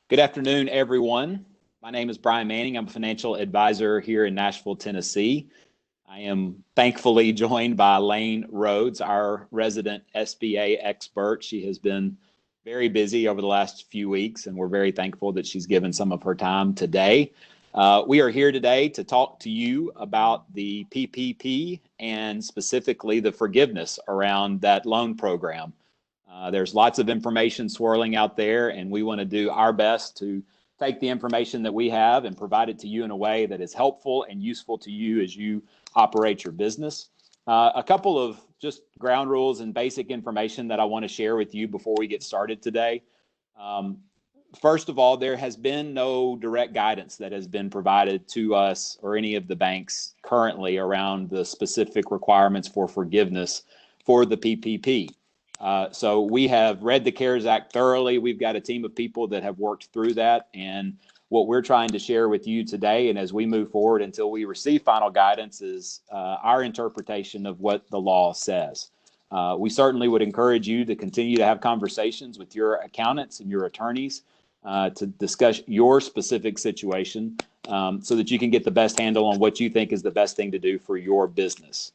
Good afternoon, everyone. My name is Brian Manning. I'm a financial advisor here in Nashville, Tennessee. I am thankfully joined by Lane Rhodes, our resident SBA expert. She has been very busy over the last few weeks, and we're very thankful that she's given some of her time today. We are here today to talk to you about the PPP and specifically the forgiveness around that loan program. There's lots of information swirling out there, and we want to do our best to take the information that we have and provide it to you in a way that is helpful and useful to you as you operate your business. A couple of just ground rules and basic information that I want to share with you before we get started today. First of all, there has been no direct guidance that has been provided to us or any of the banks currently around the specific requirements for forgiveness for the PPP. So we have read the CARES Act thoroughly. We've got a team of people that have worked through that. And what we're trying to share with you today, and as we move forward until we receive final guidance, is our interpretation of what the law says. We certainly would encourage you to continue to have conversations with your accountants and your attorneys to discuss your specific situation so that you can get the best handle on what you think is the best thing to do for your business.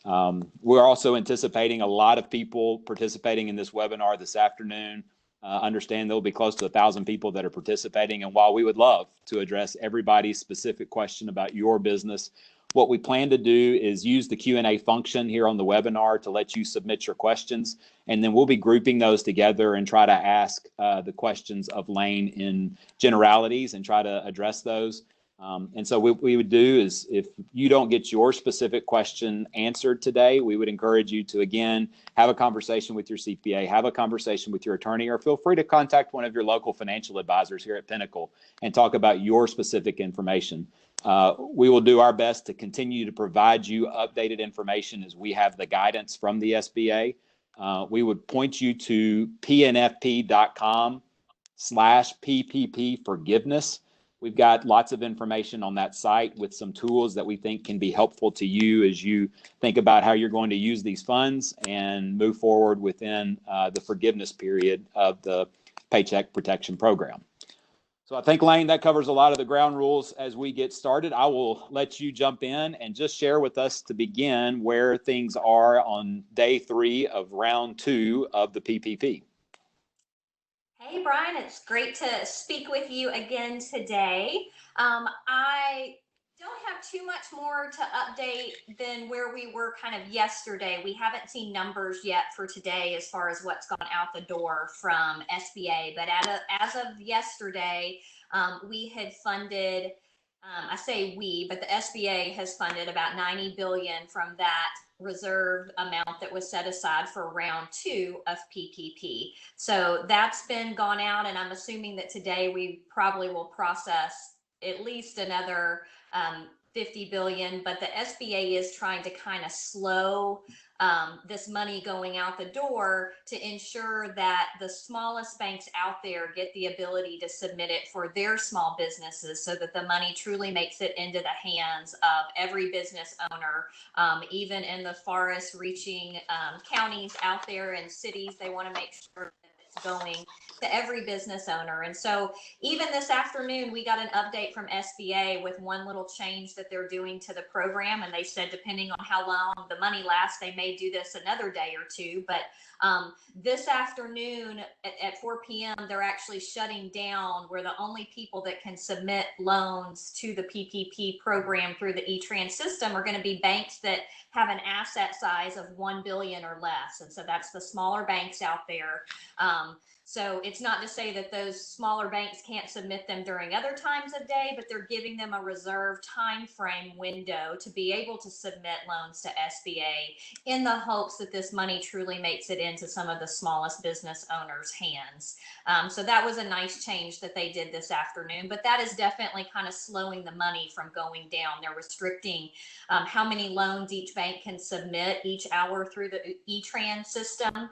We're also anticipating a lot of people participating in this webinar this afternoon. Understand there'll be close to 1,000 people that are participating. And while we would love to address everybody's specific question about your business, what we plan to do is use the Q&A function here on the webinar to let you submit your questions. And then we'll be grouping those together and try to ask the questions of Lane in generalities and try to address those. And so what we would do is if you don't get your specific question answered today, we would encourage you to, again, have a conversation with your CPA, have a conversation with your attorney, or feel free to contact one of your local financial advisors here at Pinnacle and talk about your specific information. We will do our best to continue to provide you updated information as we have the guidance from the SBA. We would point you to pnfp.com/PPP Forgiveness. We've got lots of information on that site with some tools that we think can be helpful to you as you think about how you're going to use these funds and move forward within the forgiveness period of the Paycheck Protection Program. So I think, Lane, that covers a lot of the ground rules as we get started. I will let you jump in and just share with us to begin where things are on day 3 of round 2 of the PPP. Hey, Brian, it's great to speak with you again today. I don't have too much more to update than where we were kind of yesterday. We haven't seen numbers yet for today as far as what's gone out the door from SBA, but as of yesterday, we had funded, I say we, but the SBA has funded about $90 billion from that reserve amount that was set aside for round 2 of PPP. So that's been gone out, and I'm assuming that today we probably will process at least another 50 billion, but the SBA is trying to kind of slow this money going out the door to ensure that the smallest banks out there get the ability to submit it for their small businesses so that the money truly makes it into the hands of every business owner, even in the farthest reaching counties out there and cities. They want to make sure that it's going to every business owner. And so even this afternoon, we got an update from SBA with one little change that they're doing to the program. And they said, depending on how long the money lasts, they may do this another day or two. But this afternoon at 4 p.m., they're actually shutting down where the only people that can submit loans to the PPP program through the E-Trans system are going to be banks that have an asset size of 1 billion or less. And so that's the smaller banks out there. So it's not to say that those smaller banks can't submit them during other times of day, but they're giving them a reserved time frame window to be able to submit loans to SBA in the hopes that this money truly makes it into some of the smallest business owners' hands. So that was a nice change that they did this afternoon, but that is definitely kind of slowing the money from going down. They're restricting how many loans each bank can submit each hour through the E-Trans system.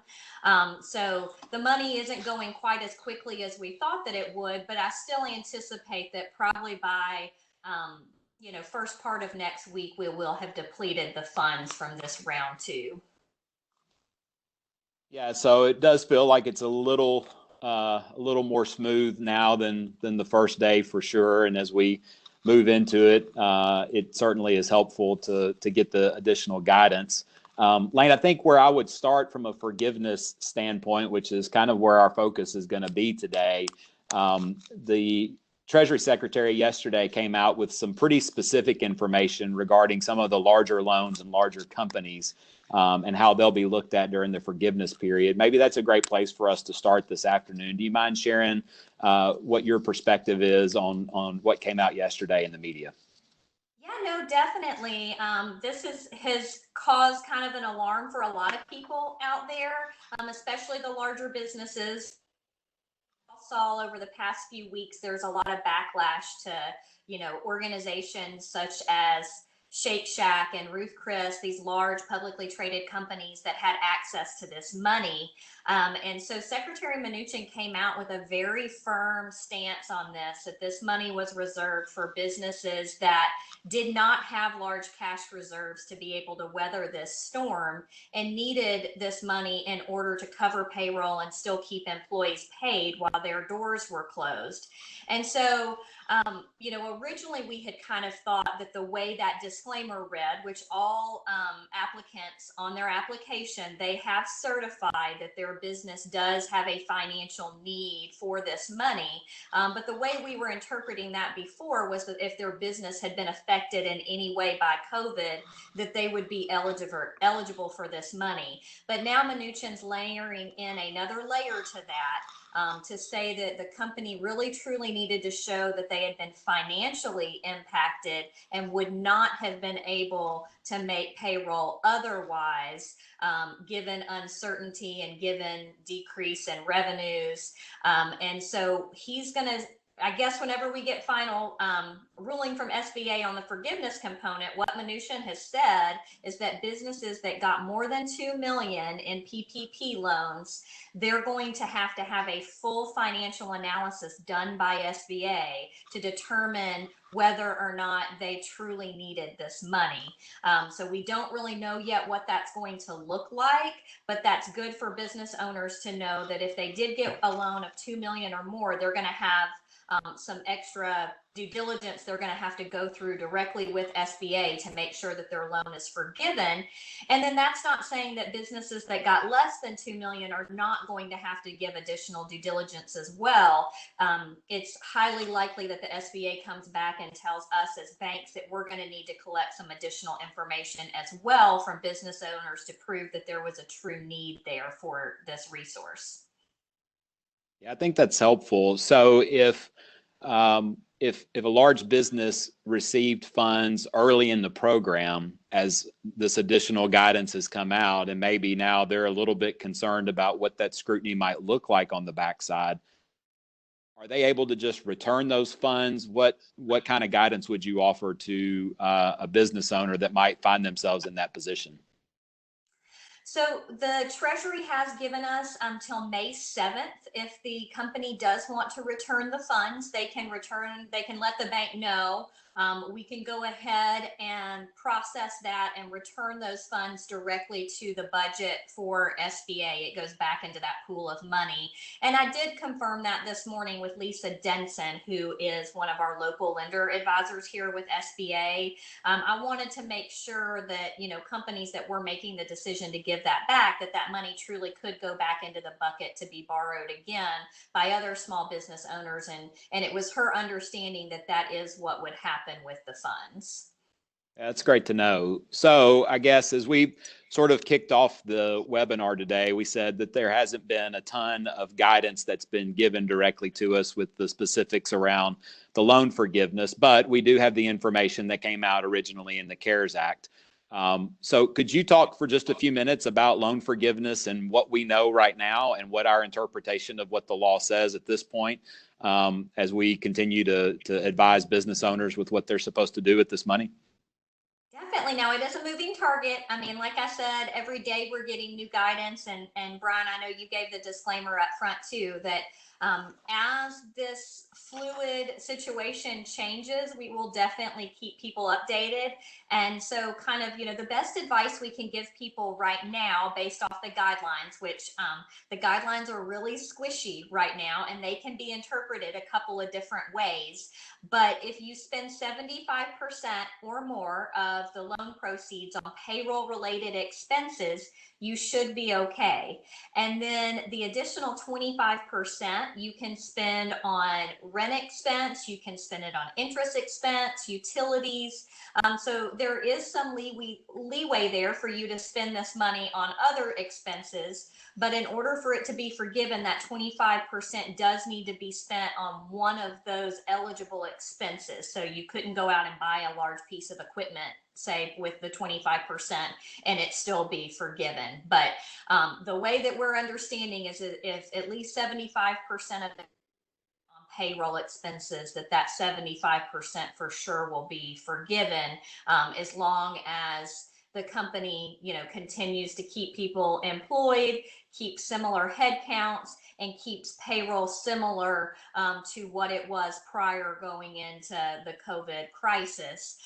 So the money isn't going quite as quickly as we thought that it would, but I still anticipate that probably by first part of next week, we will have depleted the funds from this round 2. Yeah, so it does feel like it's a little a little more smooth now than the first day for sure. And as we move into it, it certainly is helpful to get the additional guidance. Lane, I think where I would start from a forgiveness standpoint, which is kind of where our focus is going to be today, the Treasury Secretary yesterday came out with some pretty specific information regarding some of the larger loans and larger companies and how they'll be looked at during the forgiveness period. Maybe that's a great place for us to start this afternoon. Do you mind sharing what your perspective is on what came out yesterday in the media? Yeah, no, definitely. This has caused kind of an alarm for a lot of people out there, especially the larger businesses. Saw over the past few weeks, there's a lot of backlash to, organizations such as Shake Shack and Ruth Chris, these large publicly traded companies that had access to this money. And so Secretary Mnuchin came out with a very firm stance on this, that this money was reserved for businesses that did not have large cash reserves to be able to weather this storm and needed this money in order to cover payroll and still keep employees paid while their doors were closed. And so, originally we had kind of thought that the way that disclaimer read, which all applicants on their application, they have certified that their business does have a financial need for this money. But the way we were interpreting that before was that if their business had been affected in any way by COVID, that they would be eligible for this money. But now Mnuchin's layering in another layer to that. To say that the company really truly needed to show that they had been financially impacted and would not have been able to make payroll otherwise, given uncertainty and given decrease in revenues. And so he's going to, I guess whenever we get final ruling from SBA on the forgiveness component, what Mnuchin has said is that businesses that got more than $2 million in PPP loans, they're going to have a full financial analysis done by SBA to determine whether or not they truly needed this money. So we don't really know yet what that's going to look like, but that's good for business owners to know that if they did get a loan of $2 million or more, they're going to have some extra due diligence they're going to have to go through directly with SBA to make sure that their loan is forgiven. And then that's not saying that businesses that got less than $2 million are not going to have to give additional due diligence as well. It's highly likely that the SBA comes back and tells us as banks that we're going to need to collect some additional information as well from business owners to prove that there was a true need there for this resource. Yeah, I think that's helpful. So if a large business received funds early in the program as this additional guidance has come out, and maybe now they're a little bit concerned about what that scrutiny might look like on the backside, are they able to just return those funds? What kind of guidance would you offer to a business owner that might find themselves in that position? So the Treasury has given us until May 7th. If the company does want to return the funds, they can let the bank know. We can go ahead and process that and return those funds directly to the budget for SBA. It goes back into that pool of money. And I did confirm that this morning with Lisa Denson, who is one of our local lender advisors here with SBA. I wanted to make sure that, companies that were making the decision to give that back, that money truly could go back into the bucket to be borrowed again by other small business owners. And it was her understanding that that is what would happen with the funds. That's great to know. So I guess as we sort of kicked off the webinar today, we said that there hasn't been a ton of guidance that's been given directly to us with the specifics around the loan forgiveness, but we do have the information that came out originally in the CARES Act. So could you talk for just a few minutes about loan forgiveness and what we know right now and what our interpretation of what the law says at this point as we continue to advise business owners with what they're supposed to do with this money? Definitely. Now it is a moving target. I mean, like I said, every day we're getting new guidance, and Brian, I know you gave the disclaimer up front too, that As this fluid situation changes, we will definitely keep people updated. And so kind of, the best advice we can give people right now based off the guidelines, which the guidelines are really squishy right now and they can be interpreted a couple of different ways. But if you spend 75% or more of the loan proceeds on payroll related expenses, you should be okay. And then the additional 25% you can spend on rent expense, you can spend it on interest expense, utilities. So there is some leeway there for you to spend this money on other expenses. But in order for it to be forgiven, that 25% does need to be spent on one of those eligible expenses. So you couldn't go out and buy a large piece of equipment, say with the 25%, and it still be forgiven. But the way that we're understanding is that if at least 75% of the payroll expenses, that 75% for sure will be forgiven, as long as the company, continues to keep people employed, keep similar head counts, and keeps payroll similar to what it was prior going into the COVID crisis.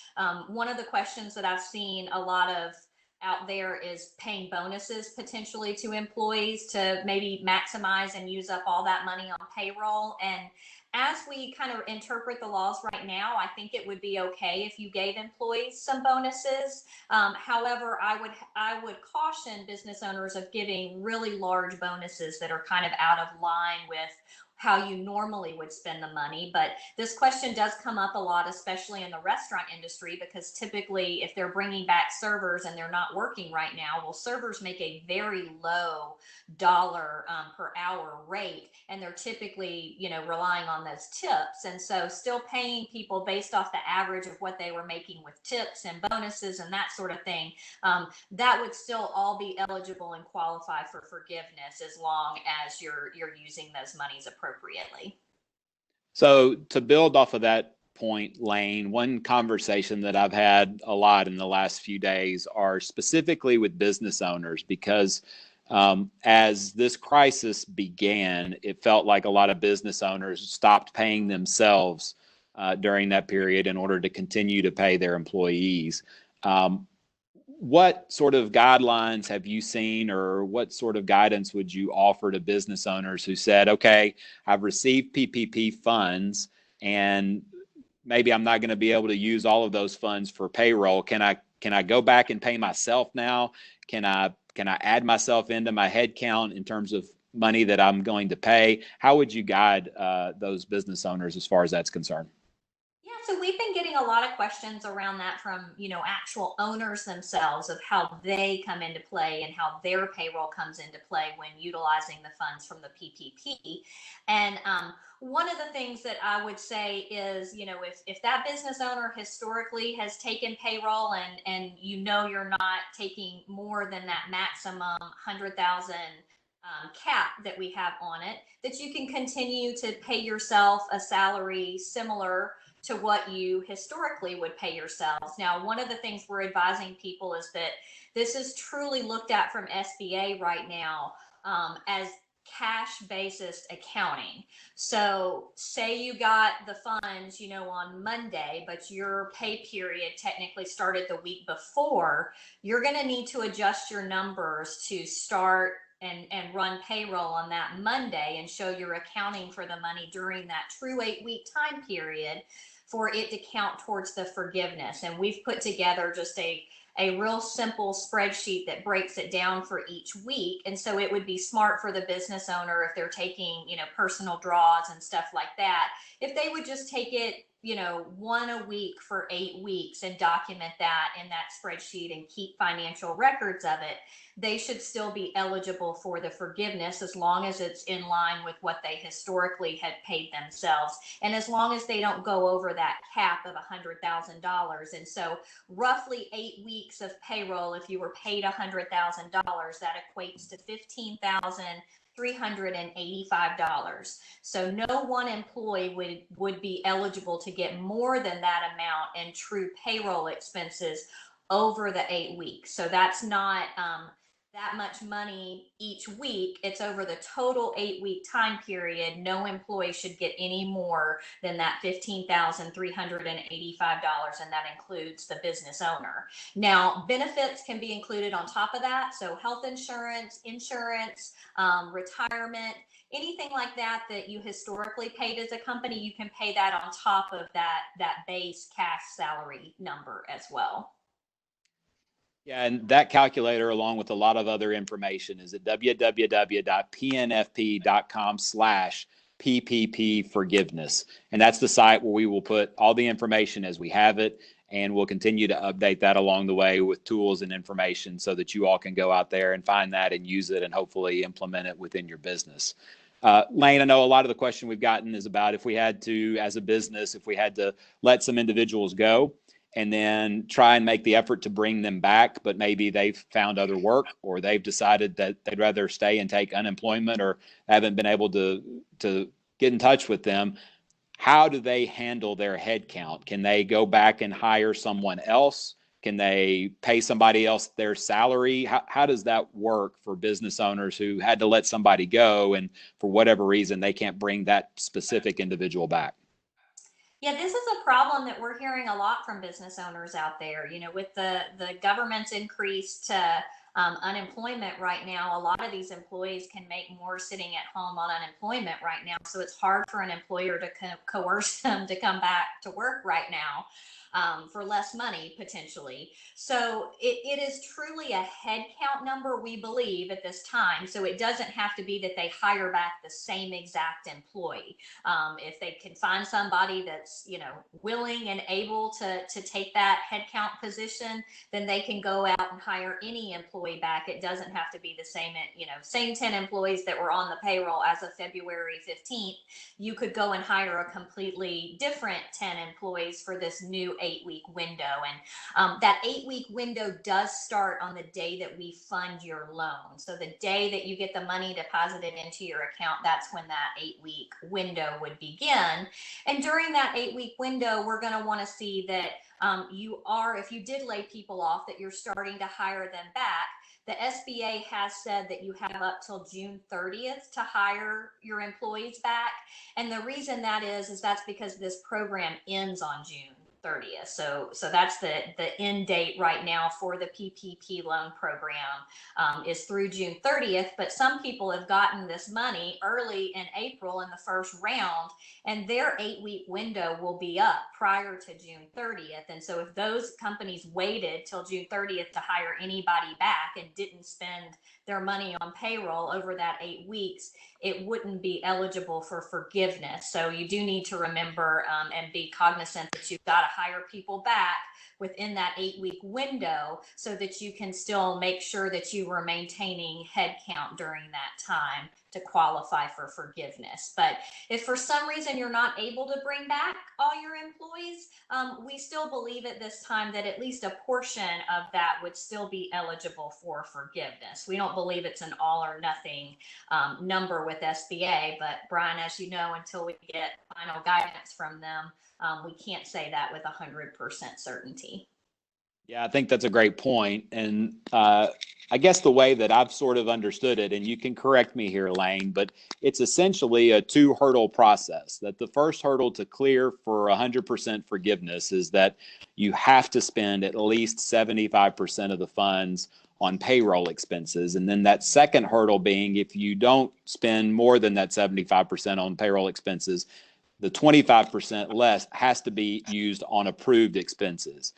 One of the questions that I've seen a lot of out there is paying bonuses potentially to employees to maybe maximize and use up all that money on payroll. And as we kind of interpret the laws right now, I think it would be okay if you gave employees some bonuses. However, I would caution business owners of giving really large bonuses that are kind of out of line with how you normally would spend the money. But this question does come up a lot, especially in the restaurant industry, because typically if they're bringing back servers and they're not working right now, well, servers make a very low dollar per hour rate, and they're typically, relying on those tips. And so still paying people based off the average of what they were making with tips and bonuses and that sort of thing, that would still all be eligible and qualify for forgiveness as long as you're using those monies appropriately. So to build off of that point, Lane, one conversation that I've had a lot in the last few days are specifically with business owners, because as this crisis began, it felt like a lot of business owners stopped paying themselves during that period in order to continue to pay their employees. What sort of guidelines have you seen, or what sort of guidance would you offer to business owners who said, okay, I've received PPP funds and maybe I'm not going to be able to use all of those funds for payroll. Can I go back and pay myself now? Can I add myself into my head count in terms of money that I'm going to pay? How would you guide those business owners as far as that's concerned? So we've been getting a lot of questions around that from, actual owners themselves, of how they come into play and how their payroll comes into play when utilizing the funds from the PPP. And one of the things that I would say is, if that business owner historically has taken payroll and you're not taking more than that maximum 100,000 cap that we have on it, that you can continue to pay yourself a salary similar to what you historically would pay yourselves. Now, one of the things we're advising people is that this is truly looked at from SBA right now as cash basis accounting. So say you got the funds, on Monday, but your pay period technically started the week before, you're going to need to adjust your numbers to start and run payroll on that Monday and show you're accounting for the money during that true 8-week time period for it to count towards the forgiveness. And we've put together just a real simple spreadsheet that breaks it down for each week. And so it would be smart for the business owner, if they're taking, personal draws and stuff like that, if they would just take it, one a week for 8 weeks and document that in that spreadsheet and keep financial records of it, they should still be eligible for the forgiveness as long as it's in line with what they historically had paid themselves. And as long as they don't go over that cap of $100,000. And so roughly 8 weeks of payroll, if you were paid $100,000, that equates to $15,385. So no one employee would be eligible to get more than that amount in true payroll expenses over the 8 weeks. So that's not that much money each week. It's over the total 8-week time period. No employee should get any more than that $15,385, and that includes the business owner. Now, benefits can be included on top of that. So health insurance, retirement, anything like that that you historically paid as a company, you can pay that on top of that base cash salary number as well. Yeah, and that calculator, along with a lot of other information, is at www.pnfp.com/PPP Forgiveness. And that's the site where we will put all the information as we have it, and we'll continue to update that along the way with tools and information so that you all can go out there and find that and use it and hopefully implement it within your business. Lane, I know a lot of the question we've gotten is about if we had to, as a business, if we had to let some individuals go and then try and make the effort to bring them back, but maybe they've found other work or they've decided that they'd rather stay and take unemployment or haven't been able to get in touch with them. How do they handle their headcount? Can they go back and hire someone else? Can they pay somebody else their salary? How does that work for business owners who had to let somebody go and for whatever reason they can't bring that specific individual back? Yeah, this is a problem that we're hearing a lot from business owners out there. You know, with the government's increase to unemployment right now, a lot of these employees can make more sitting at home on unemployment right now. So it's hard for an employer to coerce them to come back to work right now. For less money potentially. So it is truly a head count number, we believe, at this time. So it doesn't have to be that they hire back the same exact employee. If they can find somebody that's, you know, willing and able to take that head count position, then they can go out and hire any employee back. It doesn't have to be the same, you know, same 10 employees that were on the payroll as of February 15th. You could go and hire a completely different 10 employees for this new 8-week window. And that 8-week window does start on the day that we fund your loan. So the day that you get the money deposited into your account, that's when that 8-week window would begin. And during that 8-week window, we're going to want to see that if you did lay people off, that you're starting to hire them back. The SBA has said that you have up till June 30th to hire your employees back. And the reason that is that's because this program ends on June 30th. So that's the end date right now for the PPP loan program is through June 30th. But some people have gotten this money early in April in the first round, and their 8-week window will be up prior to June 30th. And so if those companies waited till June 30th to hire anybody back and didn't spend their money on payroll over that 8 weeks, it wouldn't be eligible for forgiveness. So you do need to remember and be cognizant that you've got to hire people back within that 8-week window so that you can still make sure that you were maintaining head count during that time to qualify for forgiveness. But if for some reason you're not able to bring back all your employees, we still believe at this time that at least a portion of that would still be eligible for forgiveness. We don't believe it's an all or nothing number with SBA, but Brian, as you know, until we get final guidance from them, we can't say that with 100% certainty. Yeah, I think that's a great point. And I guess the way that I've sort of understood it, and you can correct me here, Lane, but it's essentially a 2-hurdle process. That the first hurdle to clear for 100% forgiveness is that you have to spend at least 75% of the funds on payroll expenses. And then that second hurdle being if you don't spend more than that 75% on payroll expenses, the 25% less has to be used on approved expenses.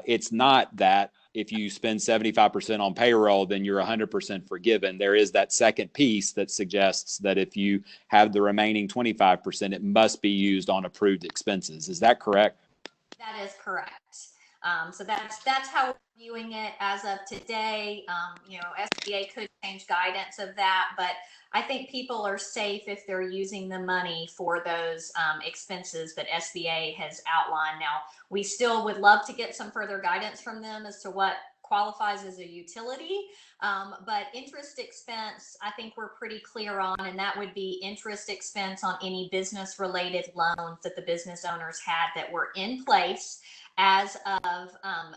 It's not that if you spend 75% on payroll, then you're 100% forgiven. There is that second piece that suggests that if you have the remaining 25%, it must be used on approved expenses. Is that correct? That is correct. So that's how we're viewing it as of today. You know, SBA could change guidance of that, but I think people are safe if they're using the money for those expenses that SBA has outlined. Now, we still would love to get some further guidance from them as to what qualifies as a utility, but interest expense, I think we're pretty clear on, and that would be interest expense on any business related loans that the business owners had that were in place as of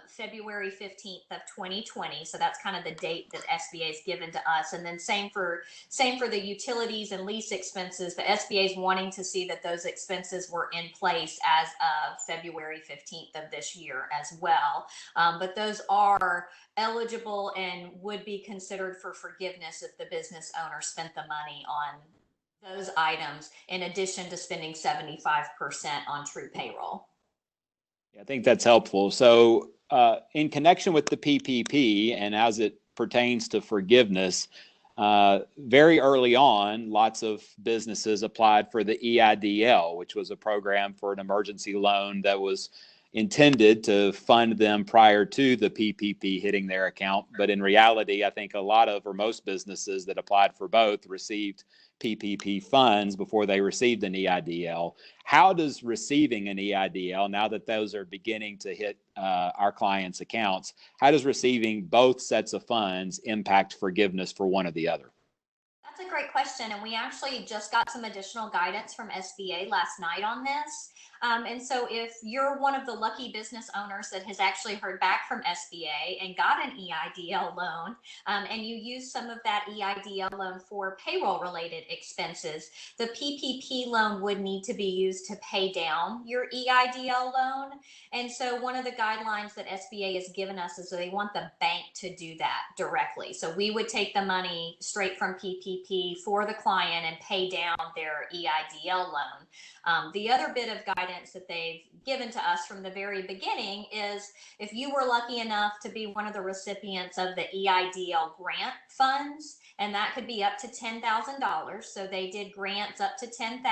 February 15th of 2020. So that's kind of the date that SBA has given to us. And then same for the utilities and lease expenses. The SBA is wanting to see that those expenses were in place as of February 15th of this year as well. But those are eligible and would be considered for forgiveness if the business owner spent the money on those items in addition to spending 75% on true payroll. I think that's helpful. So in connection with the PPP and as it pertains to forgiveness, very early on, lots of businesses applied for the EIDL, which was a program for an emergency loan that was intended to fund them prior to the PPP hitting their account. But in reality, I think a lot of or most businesses that applied for both received PPP funds before they received an EIDL. How does receiving an EIDL, now that those are beginning to hit our clients' accounts, how does receiving both sets of funds impact forgiveness for one or the other? That's a great question. And we actually just got some additional guidance from SBA last night on this. And so if you're one of the lucky business owners that has actually heard back from SBA and got an EIDL loan, and you use some of that EIDL loan for payroll related expenses, the PPP loan would need to be used to pay down your EIDL loan. And so one of the guidelines that SBA has given us is that they want the bank to do that directly. So we would take the money straight from PPP for the client and pay down their EIDL loan. The other bit of guidance that they've given to us from the very beginning is if you were lucky enough to be one of the recipients of the EIDL grant funds, and that could be up to $10,000. So they did grants up to $10,000.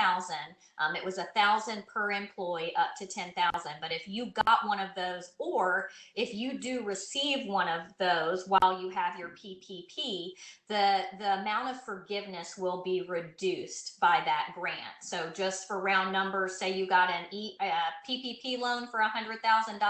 It was $1,000 per employee up to $10,000. But if you got one of those, or if you do receive one of those while you have your PPP, the amount of forgiveness will be reduced by that grant. So just for round numbers, say you got an PPP loan for $100,000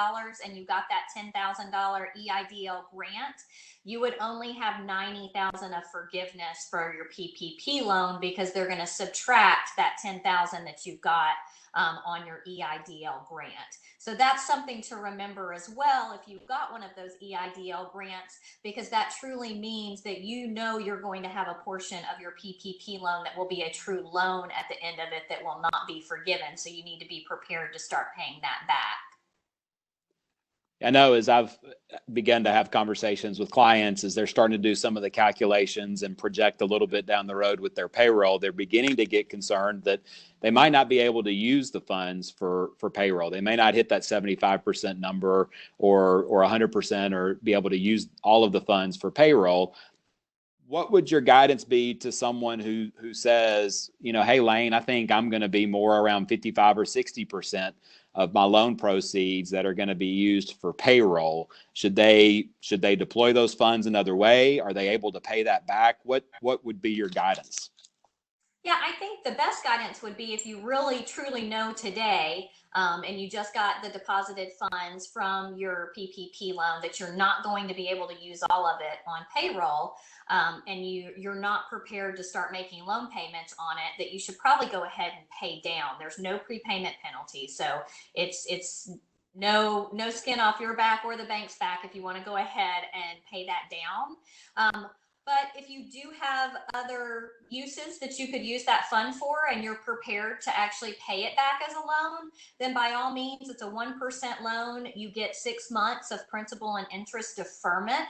and you got that $10,000 EIDL grant, you would only have $90,000 of forgiveness for your PPP loan because they're going to subtract that $10,000 that you got on your EIDL grant. So that's something to remember as well if you've got one of those EIDL grants, because that truly means that you know you're going to have a portion of your PPP loan that will be a true loan at the end of it that will not be forgiven. So you need to be prepared to start paying that back. I know as I've begun to have conversations with clients, as they're starting to do some of the calculations and project a little bit down the road with their payroll, they're beginning to get concerned that they might not be able to use the funds for payroll. They may not hit that 75% number or 100% or be able to use all of the funds for payroll. What would your guidance be to someone who says, you know, hey, Lane, I think I'm going to be more around 55 or 60% of my loan proceeds that are going to be used for payroll? Should they deploy those funds another way? Are they able to pay that back? What would be your guidance? Yeah, I think the best guidance would be if you really truly know today, and you just got the deposited funds from your PPP loan, that you're not going to be able to use all of it on payroll, and you're not prepared to start making loan payments on it, that you should probably go ahead and pay down. There's no prepayment penalty, so it's no skin off your back or the bank's back if you want to go ahead and pay that down. But if you do have other uses that you could use that fund for and you're prepared to actually pay it back as a loan, then by all means, it's a 1% loan. You get 6 months of principal and interest deferment.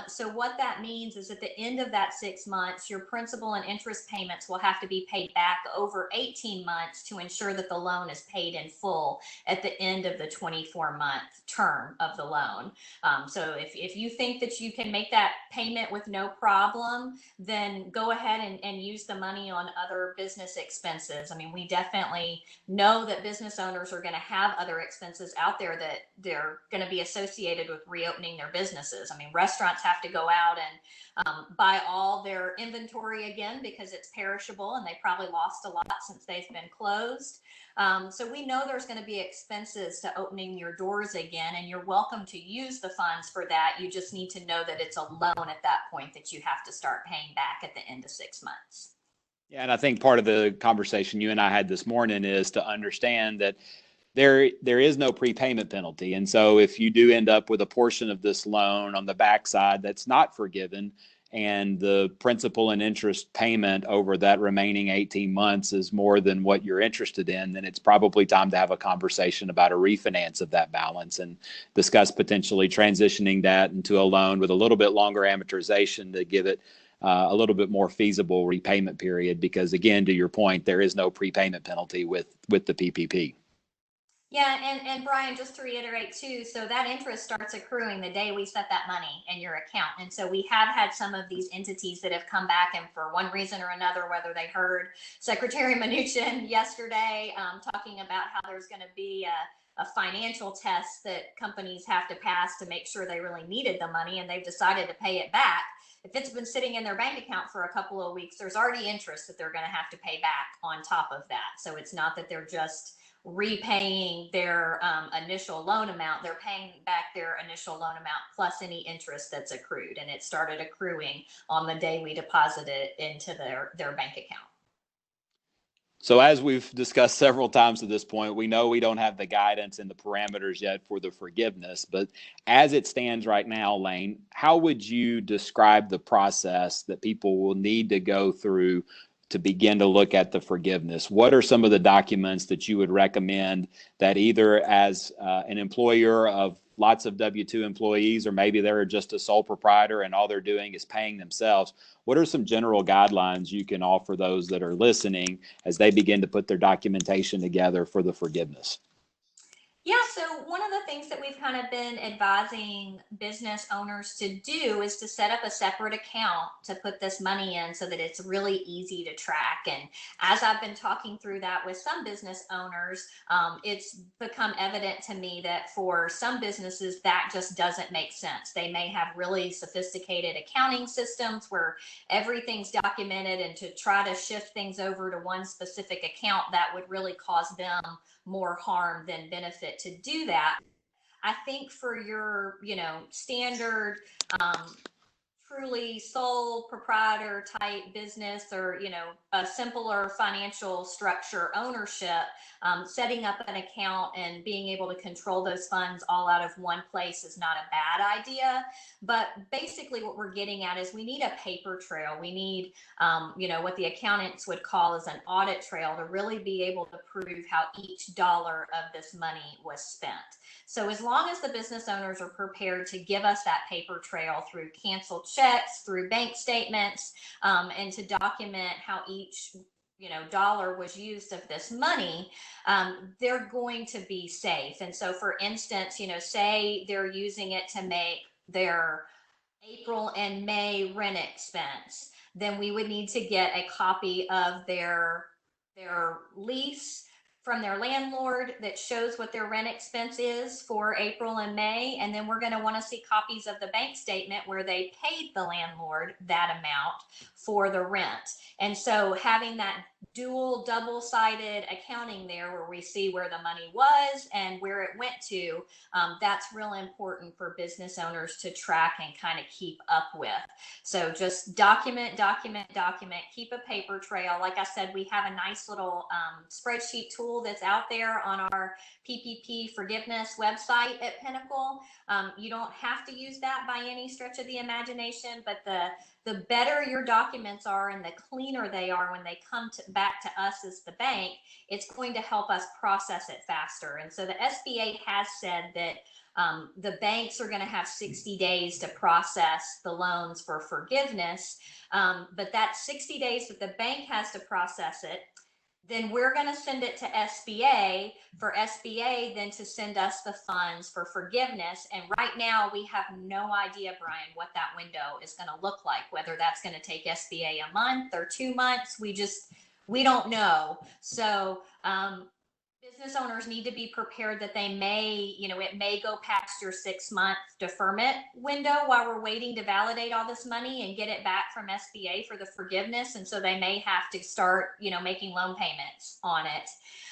So what that means is at the end of that 6 months, your principal and interest payments will have to be paid back over 18 months to ensure that the loan is paid in full at the end of the 24-month term of the loan. So if you think that you can make that payment with no problem, then go ahead and use the money on other business expenses. I mean, we definitely know that business owners are going to have other expenses out there that they're going to be associated with reopening their businesses. I mean, restaurants have to go out and buy all their inventory again because it's perishable and they probably lost a lot since they've been closed. So we know there's going to be expenses to opening your doors again, and you're welcome to use the funds for that. You just need to know that it's a loan at that point that you have to start paying back at the end of 6 months. Yeah, and I think part of the conversation you and I had this morning is to understand that there is no prepayment penalty. And so if you do end up with a portion of this loan on the backside that's not forgiven, and the principal and interest payment over that remaining 18 months is more than what you're interested in, then it's probably time to have a conversation about a refinance of that balance and discuss potentially transitioning that into a loan with a little bit longer amortization to give it a little bit more feasible repayment period. Because again, to your point, there is no prepayment penalty with the PPP. Yeah, and Brian, just to reiterate too, so that interest starts accruing the day we set that money in your account. And so we have had some of these entities that have come back, and for one reason or another, whether they heard Secretary Mnuchin yesterday talking about how there's going to be a financial test that companies have to pass to make sure they really needed the money, and they've decided to pay it back. If it's been sitting in their bank account for a couple of weeks, there's already interest that they're going to have to pay back on top of that. So it's not that they're just repaying their initial loan amount. They're paying back their initial loan amount plus any interest that's accrued, and it started accruing on the day we deposit it into their bank account. So as we've discussed several times at this point, we know we don't have the guidance and the parameters yet for the forgiveness, but as it stands right now, Lane, how would you describe the process that people will need to go through to begin to look at the forgiveness? What are some of the documents that you would recommend that either as an employer of lots of W-2 employees, or maybe they're just a sole proprietor and all they're doing is paying themselves? What are some general guidelines you can offer those that are listening as they begin to put their documentation together for the forgiveness? Yeah, so one of the things that we've kind of been advising business owners to do is to set up a separate account to put this money in so that it's really easy to track. And as I've been talking through that with some business owners, it's become evident to me that for some businesses, that just doesn't make sense. They may have really sophisticated accounting systems where everything's documented, and to try to shift things over to one specific account, that would really cause them more harm than benefit to do that. I think for your, standard truly sole proprietor type business, or a simpler financial structure ownership, setting up an account and being able to control those funds all out of one place is not a bad idea. But basically what we're getting at is we need a paper trail. We need what the accountants would call as an audit trail to really be able to prove how each dollar of this money was spent. So as long as the business owners are prepared to give us that paper trail through canceled checks, through bank statements, and to document how each dollar was used of this money, they're going to be safe. And so for instance, say they're using it to make their April and May rent expense, then we would need to get a copy of their lease from their landlord that shows what their rent expense is for April and May. And then we're going to want to see copies of the bank statement where they paid the landlord that amount for the rent. And so having that double-sided accounting there where we see where the money was and where it went to, that's real important for business owners to track and kind of keep up with. So just document, keep a paper trail. Like I said, we have a nice little spreadsheet tool that's out there on our PPP Forgiveness website at Pinnacle. You don't have to use that by any stretch of the imagination, but the better your documents are and the cleaner they are when they come back to us as the bank, it's going to help us process it faster. And so the SBA has said that the banks are going to have 60 days to process the loans for forgiveness. But that 60 days that the bank has to process it, then we're going to send it to SBA for SBA then to send us the funds for forgiveness. And right now we have no idea, Brian, what that window is going to look like, whether that's going to take SBA a month or 2 months. We don't know. So business owners need to be prepared that they may, it may go past your 6-month deferment window while we're waiting to validate all this money and get it back from SBA for the forgiveness. And so they may have to start, making loan payments on it.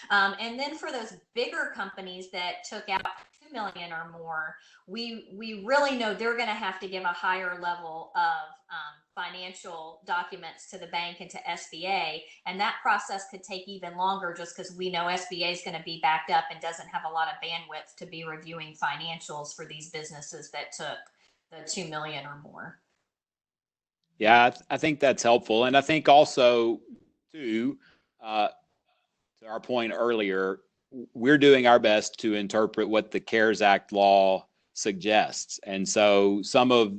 And then for those bigger companies that took out $2 million or more, we really know they're going to have to give a higher level of financial documents to the bank and to SBA, and that process could take even longer just because we know SBA is going to be backed up and doesn't have a lot of bandwidth to be reviewing financials for these businesses that took the 2 million or more. Yeah, I think that's helpful. And I think also, too, to our point earlier, we're doing our best to interpret what the CARES Act law suggests. And so some of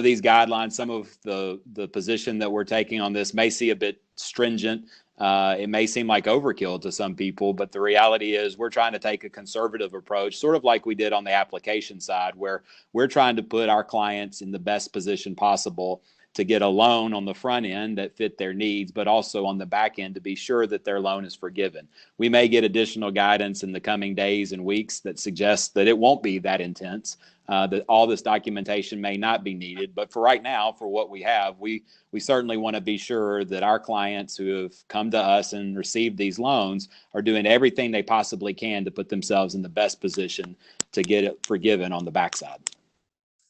these guidelines, some of the position that we're taking on this may seem a bit stringent. It may seem like overkill to some people, but the reality is we're trying to take a conservative approach, sort of like we did on the application side, where we're trying to put our clients in the best position possible to get a loan on the front end that fit their needs, but also on the back end to be sure that their loan is forgiven. We may get additional guidance in the coming days and weeks that suggests that it won't be that intense, that all this documentation may not be needed. But for right now, for what we have, we certainly want to be sure that our clients who have come to us and received these loans are doing everything they possibly can to put themselves in the best position to get it forgiven on the backside.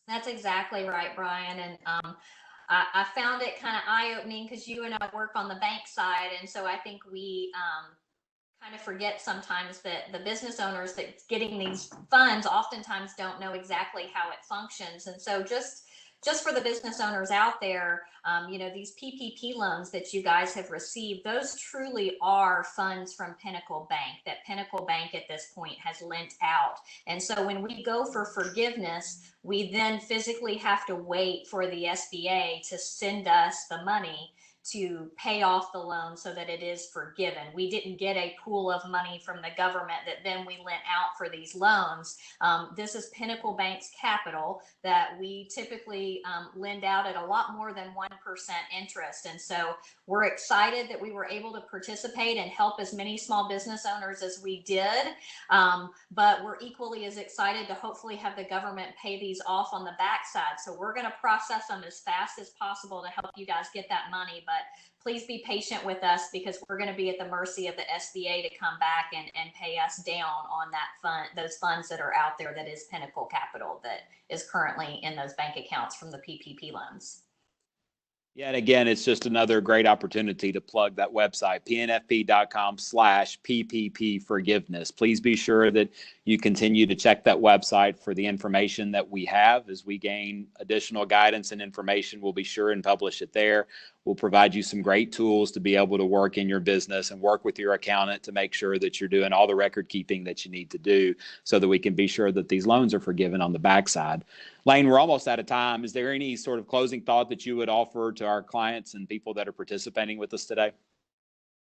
That's exactly right, Brian. And I found it kind of eye-opening because you and I work on the bank side, and so I think we kind of forget sometimes that the business owners that's getting these funds oftentimes don't know exactly how it functions. And so just for the business owners out there, these PPP loans that you guys have received, those truly are funds from Pinnacle Bank that Pinnacle Bank at this point has lent out. And so when we go for forgiveness, we then physically have to wait for the SBA to send us the money to pay off the loan so that it is forgiven. We didn't get a pool of money from the government that then we lent out for these loans. This is Pinnacle Bank's capital that we typically lend out at a lot more than 1% interest. And so we're excited that we were able to participate and help as many small business owners as we did. But we're equally as excited to hopefully have the government pay these off on the backside. So we're going to process them as fast as possible to help you guys get that money. But please be patient with us because we're going to be at the mercy of the SBA to come back and pay us down on that fund, those funds that are out there that is Pinnacle Capital that is currently in those bank accounts from the PPP loans. Yeah, and again, it's just another great opportunity to plug that website, pnfp.com/PPP Forgiveness. Please be sure that you continue to check that website for the information that we have. As we gain additional guidance and information, we'll be sure and publish it there. We'll provide you some great tools to be able to work in your business and work with your accountant to make sure that you're doing all the record keeping that you need to do so that we can be sure that these loans are forgiven on the backside. Lane, we're almost out of time. Is there any sort of closing thought that you would offer to our clients and people that are participating with us today?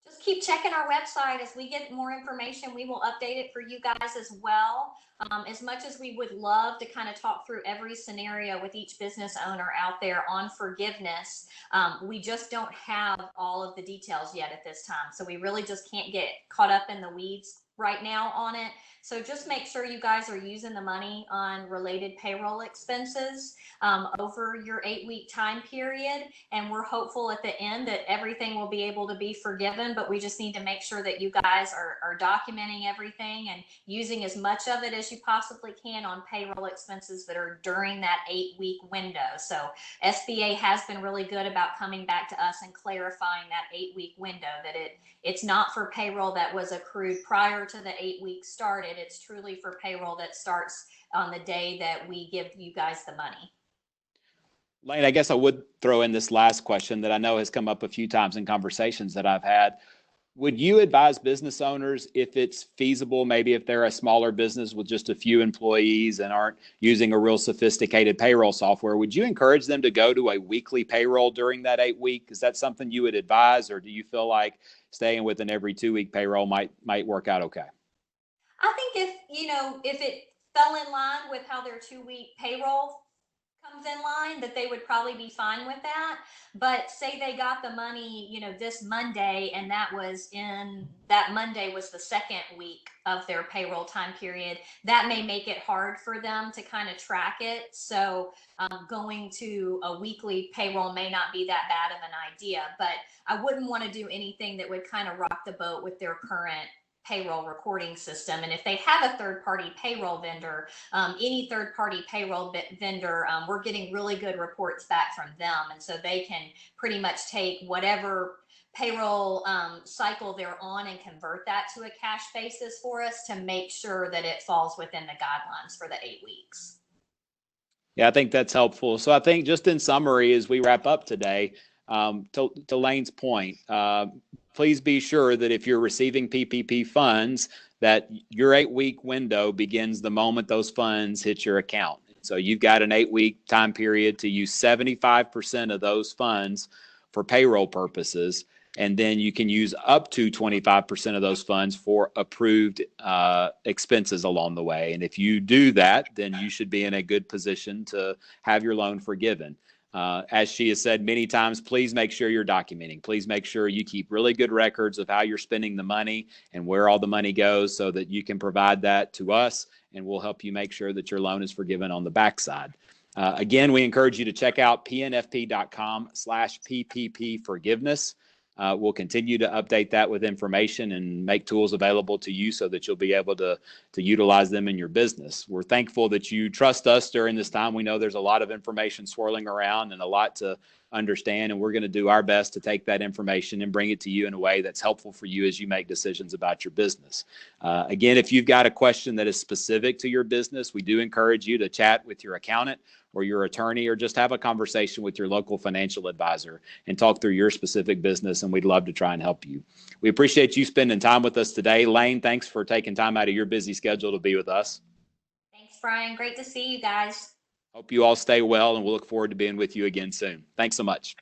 Just keep checking our website. As we get more information, we will update it for you guys as well. As much as we would love to kind of talk through every scenario with each business owner out there on forgiveness, we just don't have all of the details yet at this time. So we really just can't get caught up in the weeds right now on it. So just make sure you guys are using the money on related payroll expenses over your 8-week time period. And we're hopeful at the end that everything will be able to be forgiven, but we just need to make sure that you guys are documenting everything and using as much of it as you possibly can on payroll expenses that are during that 8-week window. So SBA has been really good about coming back to us and clarifying that 8-week window, that it's not for payroll that was accrued prior to the 8 weeks started. It's truly for payroll that starts on the day that we give you guys the money. Lane, I guess I would throw in this last question that I know has come up a few times in conversations that I've had. Would you advise business owners, if it's feasible, maybe if they're a smaller business with just a few employees and aren't using a real sophisticated payroll software, would you encourage them to go to a weekly payroll during that 8 week? Is that something you would advise, or do you feel like staying with an every 2 week payroll might work out okay? I think if it fell in line with how their 2-week payroll comes in line, that they would probably be fine with that. But say they got the money, this Monday, and that Monday was the second week of their payroll time period, that may make it hard for them to kind of track it. So going to a weekly payroll may not be that bad of an idea, but I wouldn't want to do anything that would kind of rock the boat with their current payroll recording system. And if they have a third-party payroll vendor, any third-party payroll vendor, we're getting really good reports back from them. And so they can pretty much take whatever payroll cycle they're on and convert that to a cash basis for us to make sure that it falls within the guidelines for the 8 weeks. Yeah, I think that's helpful. So I think just in summary, as we wrap up today, to Lane's point, please be sure that if you're receiving PPP funds, that your 8-week window begins the moment those funds hit your account. So you've got an 8-week time period to use 75% of those funds for payroll purposes. And then you can use up to 25% of those funds for approved expenses along the way. And if you do that, then you should be in a good position to have your loan forgiven. As she has said many times, please make sure you're documenting. Please make sure you keep really good records of how you're spending the money and where all the money goes so that you can provide that to us, and we'll help you make sure that your loan is forgiven on the backside. Again, we encourage you to check out pnfp.com/PPP Forgiveness. We'll continue to update that with information and make tools available to you so that you'll be able to utilize them in your business. We're thankful that you trust us during this time. We know there's a lot of information swirling around and a lot to understand, and we're going to do our best to take that information and bring it to you in a way that's helpful for you as you make decisions about your business. Again, if you've got a question that is specific to your business, we do encourage you to chat with your accountant or your attorney, or just have a conversation with your local financial advisor and talk through your specific business, and we'd love to try and help you. We appreciate you spending time with us today. Lane, thanks for taking time out of your busy schedule to be with us. Thanks, Brian. Great to see you guys. Hope you all stay well, and we'll look forward to being with you again soon. Thanks so much.